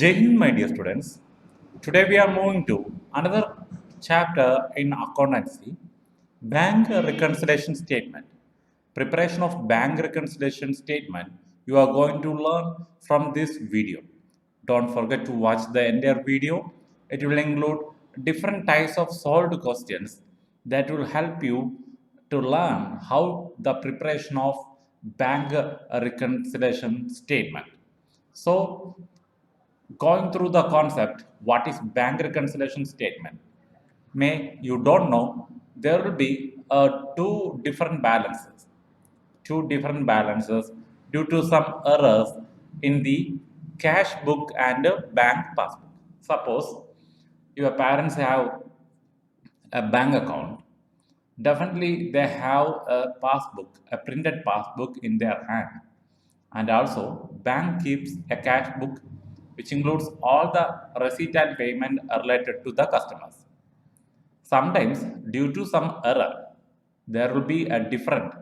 Jai Hind, my dear students. Today we are moving to another chapter in accountancy, bank reconciliation statement. Preparation of bank reconciliation statement you are going to learn from this video. Don't forget to watch the entire video. It will include different types of solved questions that will help you to learn how the preparation of bank reconciliation statement. So going through the concept, what is bank reconciliation statement? May you don't know, there will be two different balances due to some errors in the cash book and bank passbook. Suppose your parents have a bank account, definitely they have a passbook, a printed passbook in their hand. And also, bank keeps a cash book which includes all the receipt and payment related to the customers. Sometimes, due to some error, there will be a difference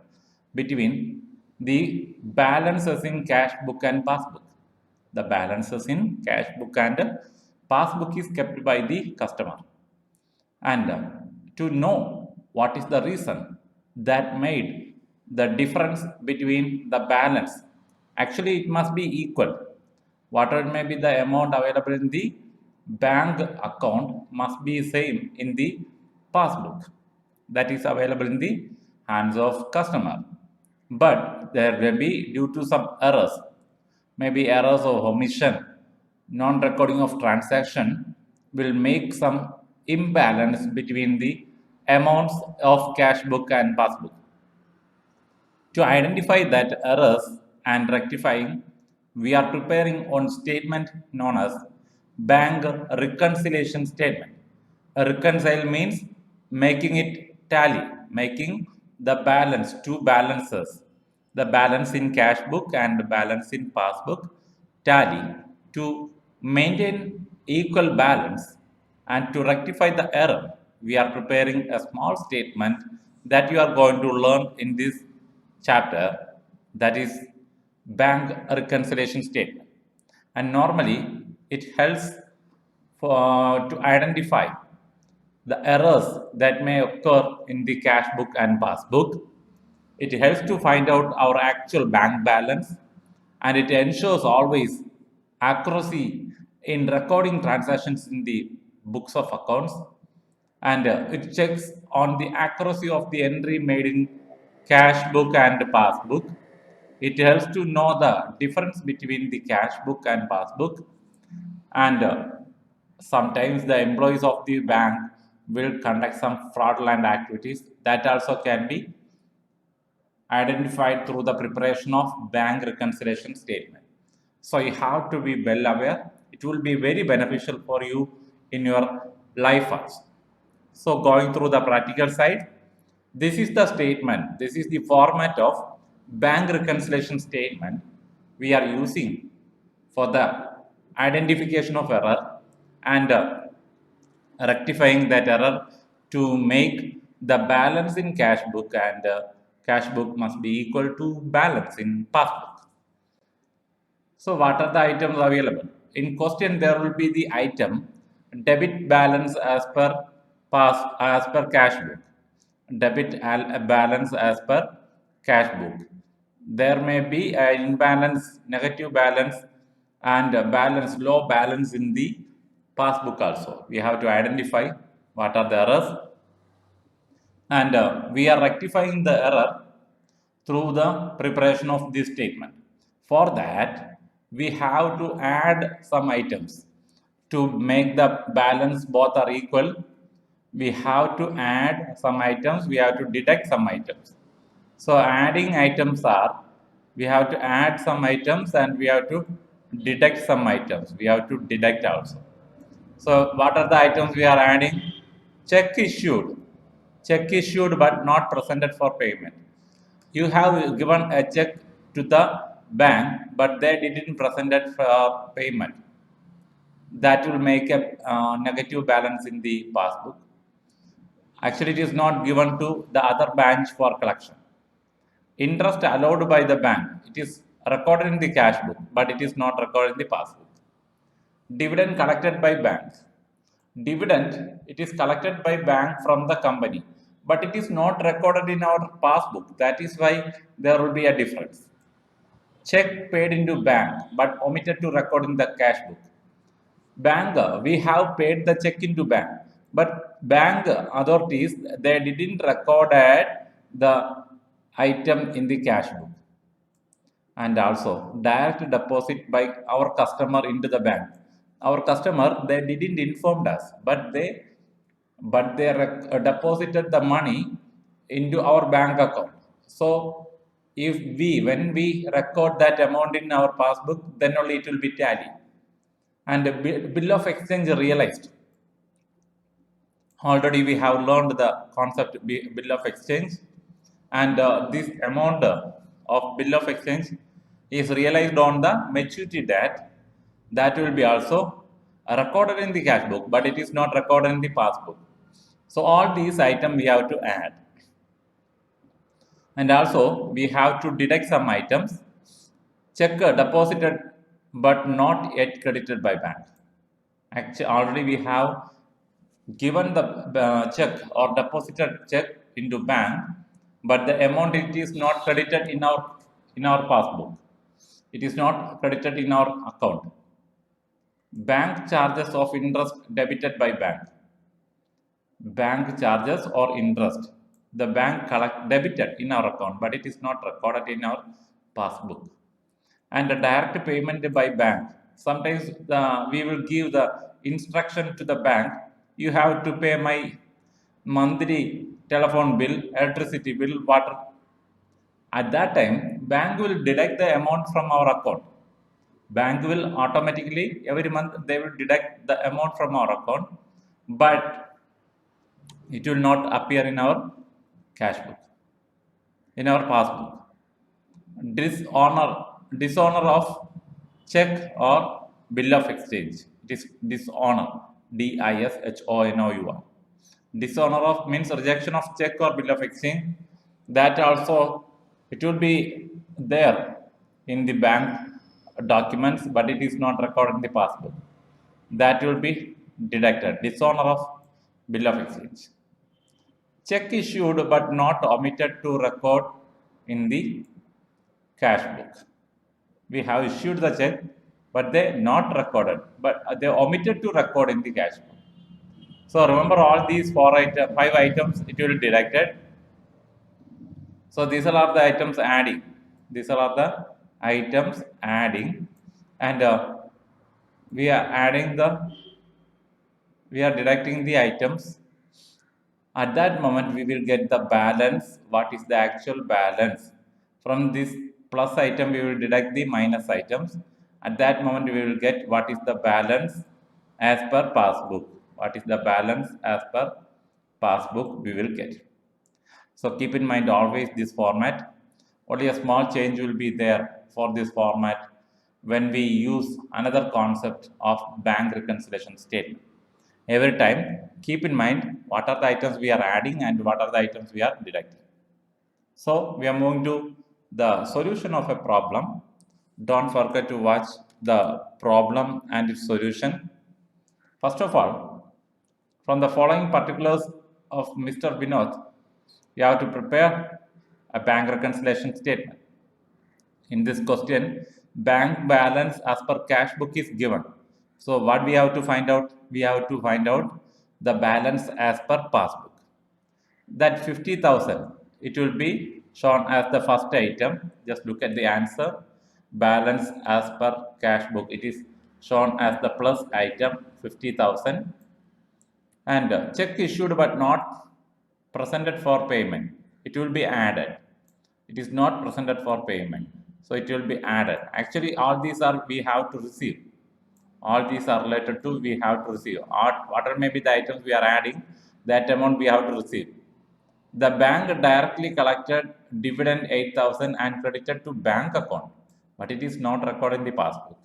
between the balances in cash book and passbook. The balances in cash book and passbook is kept by the customer. And to know what is the reason that made the difference between the balance, actually it must be equal. Whatever may be the amount available in the bank account must be same in the passbook that is available in the hands of customer. But there will be due to some errors, maybe errors of omission, non-recording of transaction will make some imbalance between the amounts of cash book and passbook. To identify that errors and rectifying, we are preparing one statement known as bank reconciliation statement. A reconcile means making it tally, making the balance, two balances, the balance in cash book and the balance in passbook tally to maintain equal balance and to rectify the error. We are preparing a small statement that you are going to learn in this chapter, that is bank reconciliation statement. And normally it helps to identify the errors that may occur in the cash book and passbook. It helps to find out our actual bank balance, and it ensures always accuracy in recording transactions in the books of accounts, and it checks on the accuracy of the entry made in cash book and passbook. It helps to know the difference between the cash book and passbook, and sometimes the employees of the bank will conduct some fraudulent activities that also can be identified through the preparation of bank reconciliation statement. So you have to be well aware. It will be very beneficial for you in your life also. So going through the practical side, this is the statement. This is the format of bank reconciliation statement we are using for the identification of error and rectifying that error to make the balance in cash book, and cash book must be equal to balance in passbook. So what are the items available? In question there will be the item debit balance as per cash book, debit balance as per cash book. There may be an imbalance, negative balance, and a balance, low balance in the passbook also. We have to identify what are the errors, and we are rectifying the error through the preparation of this statement. For that, we have to add some items to make the balance both are equal. We have to add some items, we have to deduct some items. So adding items are, we have to add some items and we have to deduct some items. We have to deduct also. So what are the items we are adding? Check issued. Check issued but not presented for payment. You have given a check to the bank but they didn't present it for payment. That will make a negative balance in the passbook. Actually, it is not given to the other branch for collection. Interest allowed by the bank, it is recorded in the cash book, but it is not recorded in the passbook. Dividend collected by bank. Dividend, it is collected by bank from the company, but it is not recorded in our passbook. That is why there will be a difference. Check paid into bank, but omitted to record in the cash book. Bank, we have paid the check into bank, but bank authorities, they didn't record the item in the cash book. And also direct deposit by our customer into the bank. Our customer, they didn't inform us, but they deposited the money into our bank account. So if we when we record that amount in our passbook, then only it will be tally. And the bill of exchange realized. Already we have learned the concept bill of exchange, and this amount of bill of exchange is realized on the maturity date. That will be also recorded in the cash book, but it is not recorded in the passbook. So all these items we have to add, and also we have to deduct some items. Check deposited but not yet credited by bank. Actually, already we have given the check or deposited check into bank, but the amount, it is not credited in our passbook. It is not credited in our account. Bank charges of interest debited by bank. Bank charges or interest, the bank collect debited in our account, but it is not recorded in our passbook. And the direct payment by bank, sometimes we will give the instruction to the bank, you have to pay my monthly telephone bill, electricity bill, water. At that time, bank will deduct the amount from our account. Bank will automatically every month they will deduct the amount from our account, but it will not appear in our cash book, in our passbook. Dishonor of check or bill of exchange. It is dishonor, dishonor. Dishonor of means rejection of check or bill of exchange. That also, it will be there in the bank documents, but it is not recorded in the passbook. That will be deducted. Dishonor of bill of exchange. Check issued but not omitted to record in the cash book. We have issued the check, but they not recorded, but they omitted to record in the cash book. So remember all these five items, it will be deducted. So these are the items adding. These are the items adding, and we are adding we are deducting the items. At that moment, we will get the balance. What is the actual balance? From this plus item, we will deduct the minus items. At that moment, we will get what is the balance as per passbook. What is the balance as per passbook we will get. So keep in mind always this format. Only a small change will be there for this format when we use another concept of bank reconciliation statement. Every time, keep in mind what are the items we are adding and what are the items we are deducting. So we are moving to the solution of a problem. Don't forget to watch the problem and its solution. First of all, from the following particulars of Mr. Vinod, you have to prepare a bank reconciliation statement. In this question, bank balance as per cash book is given. So what we have to find out? We have to find out the balance as per passbook. That 50,000, it will be shown as the first item. Just look at the answer. Balance as per cash book, it is shown as the plus item 50,000. And check issued but not presented for payment, it will be added. It is not presented for payment, so it will be added. Actually all these are we have to receive. All these are related to we have to receive, or whatever may be the items we are adding, that amount we have to receive. The bank directly collected dividend 8,000 and credited to bank account, but it is not recorded in the passbook.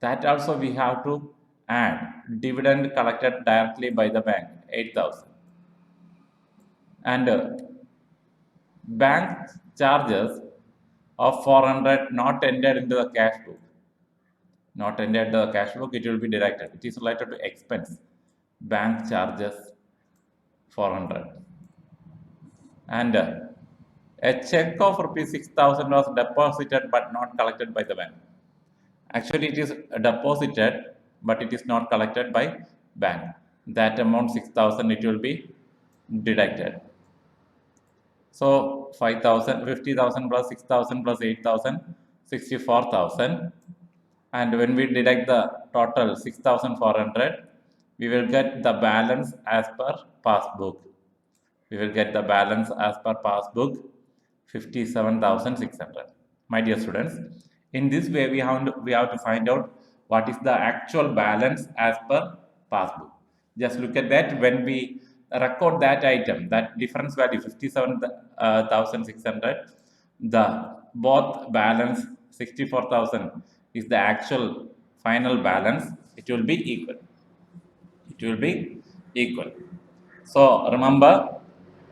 That also we have to add. Dividend collected directly by the bank 8,000, and bank charges of 400 not entered into the cash book. not entered the cash book, it will be deducted. It is related to expense. Bank charges 400. And a check of rupees 6,000 was deposited but not collected by the bank. Actually, it is deposited, but it is not collected by bank. That amount 6,000, it will be deducted. So 5,000, 50,000 plus 6,000 plus 8,000, 64,000. And when we deduct the total 6,400, we will get the balance as per passbook. We will get the balance as per passbook 57,600. My dear students, in this way we have to find out what is the actual balance as per passbook. Just look at that. When we record that item, that difference value 57,600, the both balance 64,000 is the actual final balance. It will be equal. It will be equal. So remember,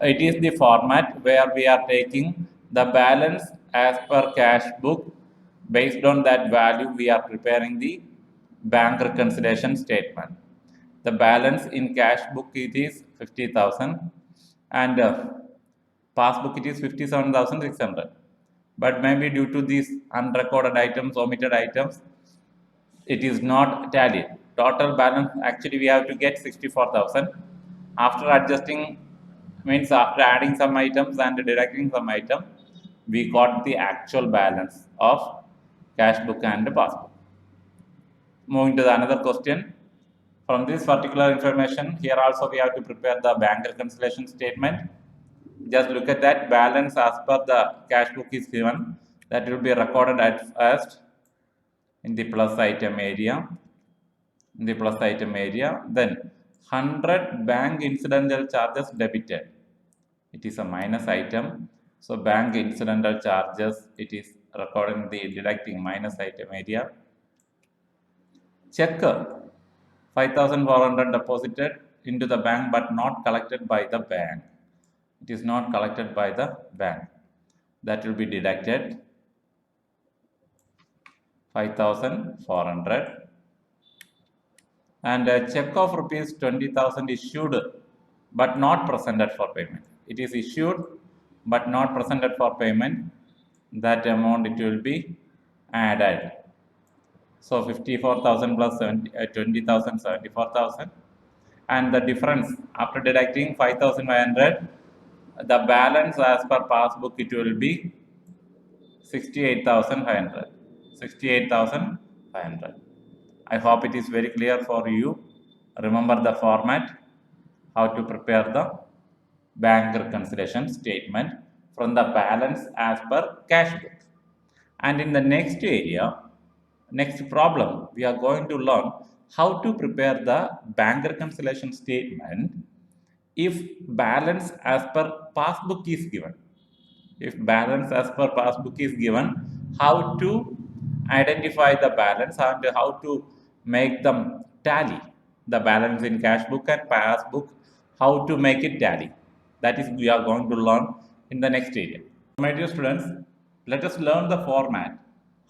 it is the format where we are taking the balance as per cash book. Based on that value, we are preparing the bank reconciliation statement. The balance in cash book it is 50,000 and passbook it is 57,600. But maybe due to these unrecorded items, omitted items, it is not tallied. Total balance actually we have to get 64,000. After adjusting, means after adding some items and deducting some item, we got the actual balance of cash book and passbook. Moving to the another question. From this particular information, here also we have to prepare the bank reconciliation statement. Just look at that balance as per the cash book is given. That will be recorded at first in the plus item area. In the plus item area, then 100 bank incidental charges debited. It is a minus item. So bank incidental charges, it is recorded in the deducting minus item area. Check 5,400 deposited into the bank but not collected by the bank. It is not collected by the bank. That will be deducted 5,400. And a check of rupees 20,000 issued but not presented for payment. It is issued but not presented for payment. That amount it will be added. So 54,000 plus 20,000, 74,000. And the difference after deducting 5,500, the balance as per passbook it will be 68,500. 68,500. I hope it is very clear for you. Remember the format, how to prepare the bank reconciliation statement from the balance as per cash book. And in the next area, next problem, we are going to learn how to prepare the bank reconciliation statement if balance as per passbook is given. If balance as per passbook is given, how to identify the balance and how to make them tally the balance in cash book and passbook, how to make it tally. That is we are going to learn in the next area. My dear students, let us learn the format,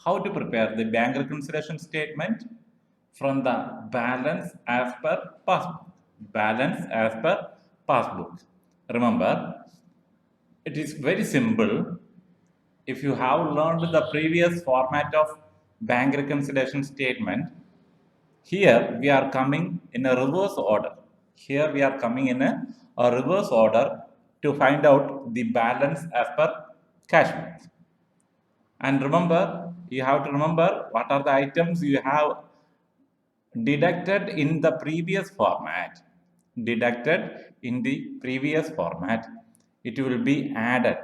how to prepare the bank reconciliation statement from the balance as per passbook. Balance as per passbook. Remember, it is very simple. If you have learned the previous format of bank reconciliation statement, here we are coming in a reverse order. Here we are coming in a reverse order to find out the balance as per cash book. And remember, you have to remember what are the items you have deducted in the previous format. Deducted in the previous format, it will be added.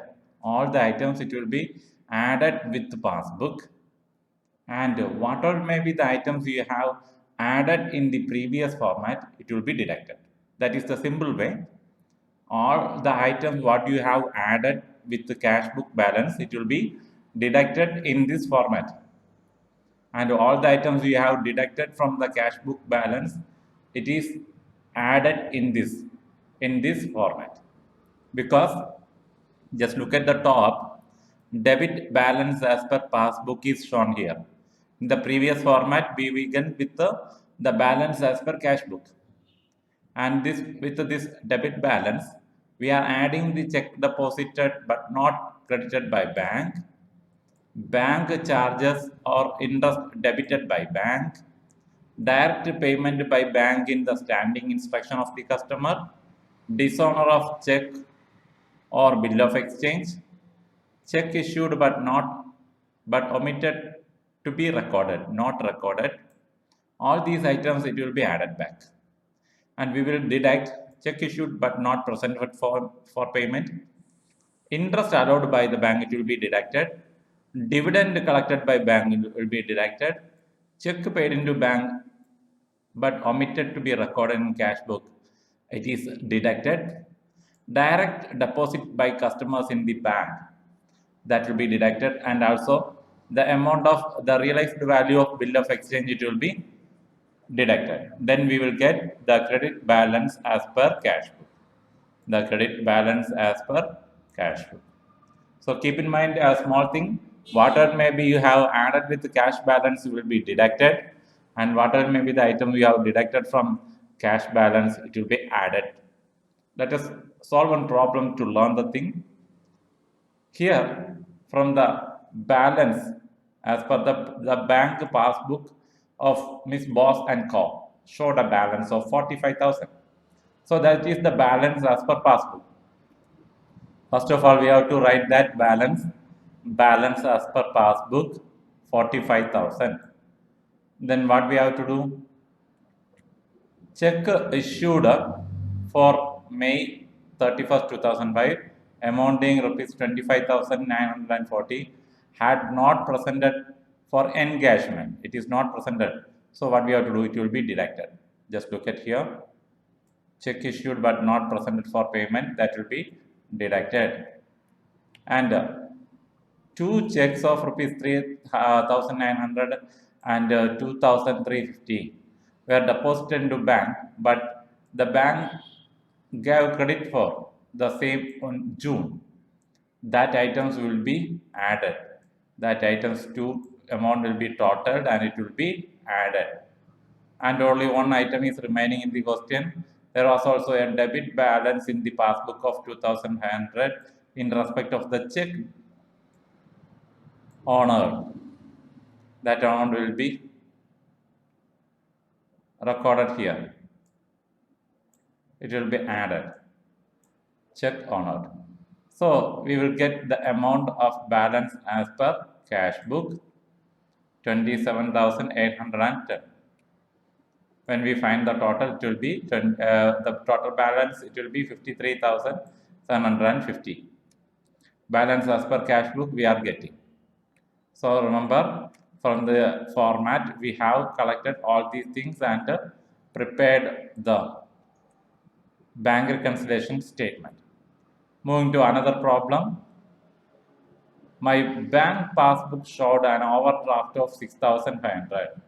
All the items it will be added with the passbook. And whatever may be the items you have added in the previous format, it will be deducted. That is the simple way. All the items what you have added with the cash book balance, it will be deducted in this format. And all the items you have deducted from the cash book balance, it is added in this format. Because just look at the top, debit balance as per passbook is shown here. In the previous format, we began with the balance as per cash book. And this with this debit balance, we are adding the check deposited but not credited by bank charges or interest debited by bank, direct payment by bank in the standing inspection of the customer, dishonor of check or bill of exchange, check issued but omitted to be recorded, not recorded. All these items it will be added back. And we will deduct check issued but not presented for payment, interest allowed by the bank it will be deducted, dividend collected by bank it will be deducted, check paid into bank but omitted to be recorded in cash book it is deducted, direct deposit by customers in the bank that will be deducted, and also the amount of the realized value of bill of exchange it will be deducted. Then we will get the credit balance as per cash book. The credit balance as per cash book. So keep in mind a small thing. Whatever maybe you have added with the cash balance will be deducted, and whatever maybe the item you have deducted from cash balance it will be added. Let us solve one problem to learn the thing. Here, from the balance as per the bank passbook of Miss Boss and Co. showed a balance of 45,000. So that is the balance as per passbook. First of all, we have to write that balance as per passbook 45,000. Then what we have to do? Check issued for May 31st, 2005 amounting rupees 25,940 had not presented for engagement. It is not presented. So what we have to do? It will be deducted. Just look at here. Check issued but not presented for payment, that will be deducted. And two checks of rupees 3,900 and 2,350 were deposited into bank, but the bank gave credit for the same on June. That items will be added. That items to amount will be totaled and it will be added. And only one item is remaining in the question. There was also a debit balance in the passbook of 2,500 in respect of the check owner. That amount will be recorded here. It will be added. Check owner. So we will get the amount of balance as per cash book 27,810. When we find the total, it will be the total balance. It will be 53,750. Balance as per cash book we are getting. So remember, from the format we have collected all these things and prepared the bank reconciliation statement. Moving to another problem. My bank passbook showed an overdraft of 6,500.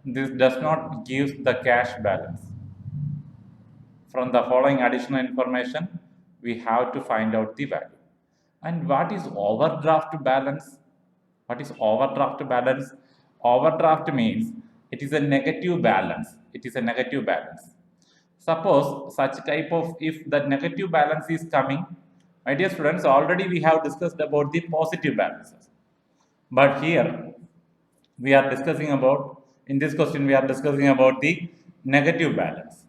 This does not give the cash balance. From the following additional information, we have to find out the value. And what is overdraft balance? What is overdraft balance? Overdraft means it is a negative balance. It is a negative balance. Suppose such type of, if the negative balance is coming, my dear students, already we have discussed about the positive balances. But here we are discussing about, in this question we are discussing about the negative balance.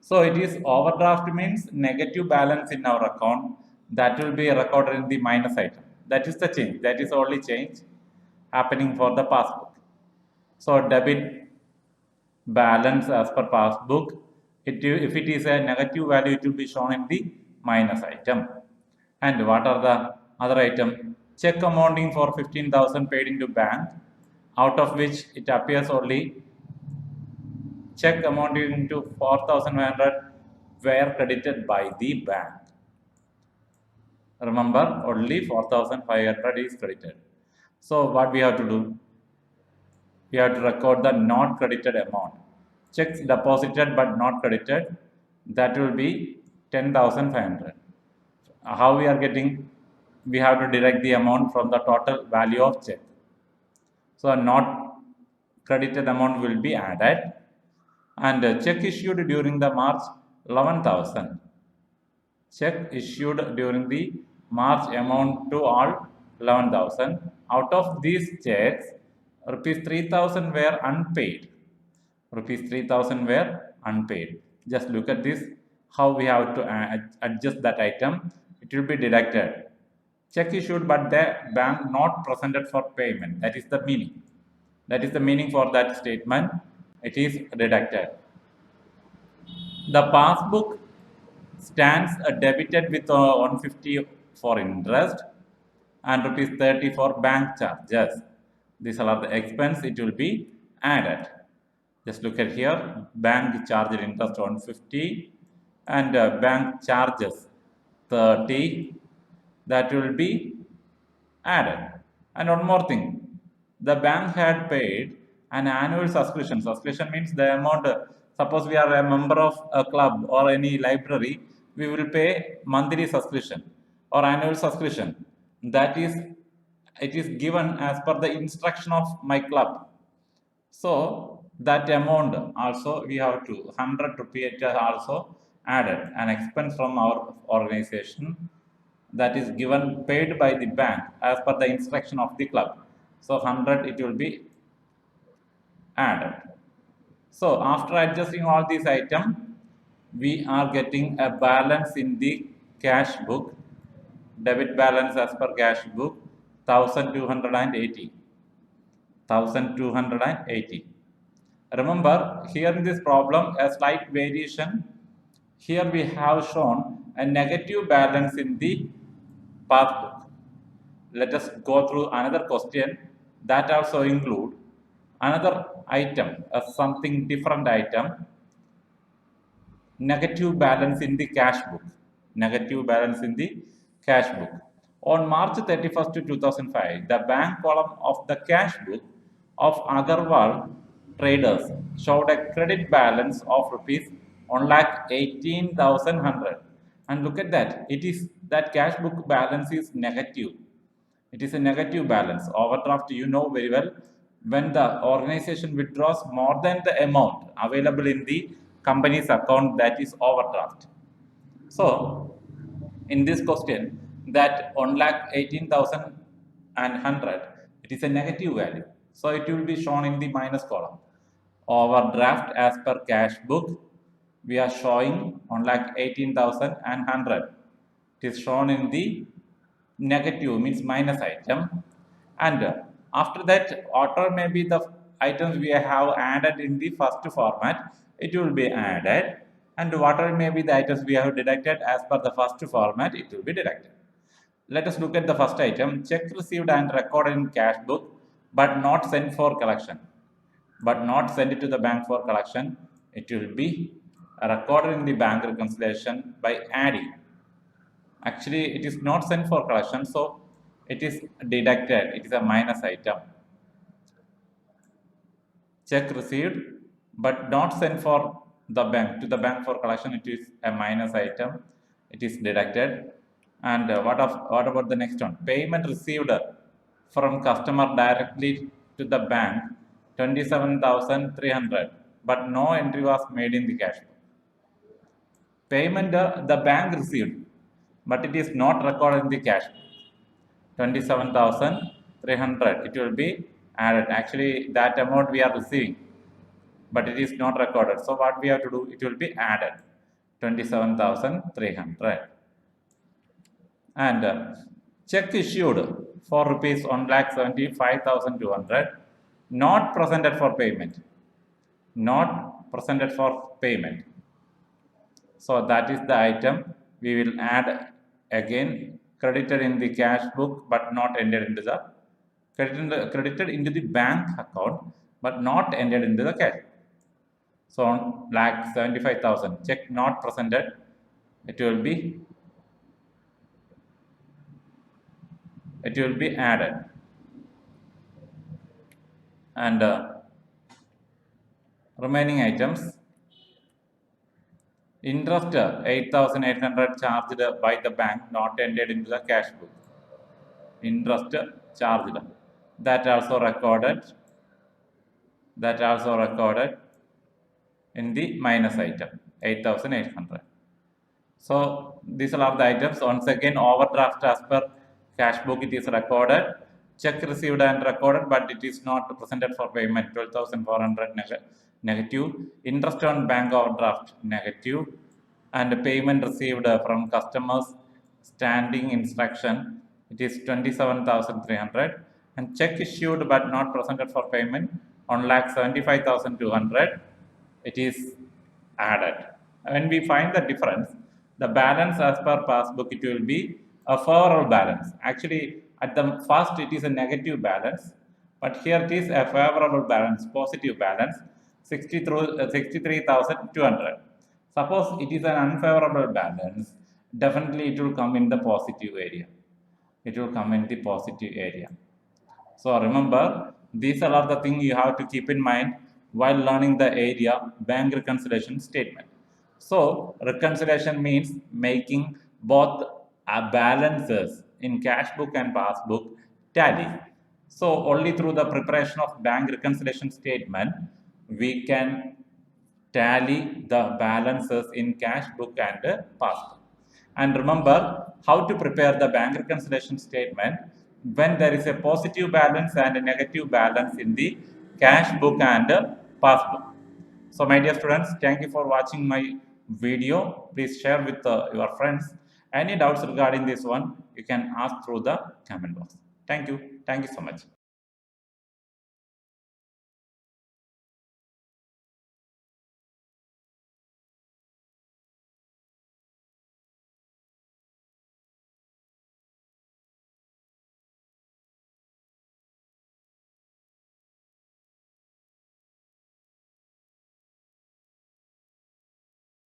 So it is overdraft means negative balance in our account, that will be recorded in the minus item. That is the change. That is only change happening for the passbook. So debit balance as per passbook, if it is a negative value, it will be shown in the minus item. And what are the other item? Check amounting for 15,000 paid into bank, out of which it appears only check amounting to 4,100 were credited by the bank. Remember, only 4,500 is credited. So what we have to do? We have to record the not credited amount. Checks deposited but not credited, that will be 10,500. How we are getting? We have to deduct the amount from the total value of check. So not credited amount will be added. And check issued during the March 11,000. Check issued during the March amount to all 11,000. Out of these checks, rupees 3,000 were unpaid. Rupees 3,000 were unpaid. Just look at this, how we have to adjust that item. It will be deducted. Check issued but the bank not presented for payment. That is the meaning. That is the meaning for that statement. It is deducted. The passbook stands debited with 150 for interest and rupees 30 for bank charges. These are the expense, it will be added. Just look at here, bank charged interest 150 and bank charges 30, that will be added. And one more thing, the bank had paid an annual subscription. Subscription means the amount, suppose we are a member of a club or any library, we will pay monthly subscription or annual subscription. That is, it is given as per the instruction of my club. So that amount also we have to 100 rupees also added, an expense from our organization that is given paid by the bank as per the instruction of the club. So 100 it will be added. So after adjusting all these items, we are getting a balance in the cash book. Debit balance as per cash book 1280. 1280. Remember, here in this problem, a slight variation. Here we have shown a negative balance in the passbook. Let us go through another question that also include another item, something different item, negative balance in the cash book. Negative balance in the cash book. On March 31st, 2005, the bank column of the cash book of Agarwal traders showed a credit balance of rupees 1,18,100. And look at that, it is that cash book balance is negative. It is a negative balance. Overdraft, you know very well, when the organization withdraws more than the amount available in the company's account, that is overdraft. So, in this question, that 1,18,100, it is a negative value. So, it will be shown in the minus column. Overdraft as per cash book, we are showing 1,18,100. It is shown in the negative, means minus item. And after that, whatever may be the items we have added in the first format, it will be added. And whatever may be the items we have deducted as per the first format, it will be deducted. Let us look at the first item, check received and recorded in cash book, but not sent for collection. But not send it to the bank for collection. It will be recorded in the bank reconciliation by adding. Actually, it is not sent for collection, so it is deducted. It is a minus item. Check received, but not sent for the bank, to the bank for collection. It is a minus item. It is deducted. And what about the next one? Payment received from customer directly to the bank, 27,300, but no entry was made in the cash book. Payment the bank received, but it is not recorded in the cash book. 27,300, it will be added. Actually, that amount we are receiving, but it is not recorded. So what we have to do? It will be added. 27,300. And check issued for rupees 1,75,200, not presented for payment. Not presented for payment. So that is the item we will add again, credited in the cash book but not entered into the credited into the bank account but not entered into the cash. So on lakh 75,000, check not presented, it will be added. And remaining items, interest 8,800 charged by the bank, not entered into the cash book. Interest charged. that also recorded, that also recorded in the minus item, 8,800. So these are the items. Once again, overdraft as per cash book, it is recorded. Check received and recorded, but it is not presented for payment. 12,400 negative. Interest on bank overdraft negative, and payment received from customers standing instruction. It is 27,300. And check issued but not presented for payment. 1,75,200. It is added. When we find the difference, the balance as per passbook, it will be a favorable balance. Actually, at the first it is a negative balance, but here it is a favorable balance, positive balance, 63,200. Suppose it is an unfavorable balance, definitely it will come in the positive area. It will come in the positive area. So remember, these are the things you have to keep in mind while learning the area bank reconciliation statement. So reconciliation means making both balances in cash book and passbook tally. So only through the preparation of bank reconciliation statement we can tally the balances in cash book and passbook. And remember how to prepare the bank reconciliation statement when there is a positive balance and a negative balance in the cash book and passbook. So my dear students, thank you for watching my video. Please share with your friends. Any doubts regarding this one, you can ask through the comment box. Thank you. Thank you so much.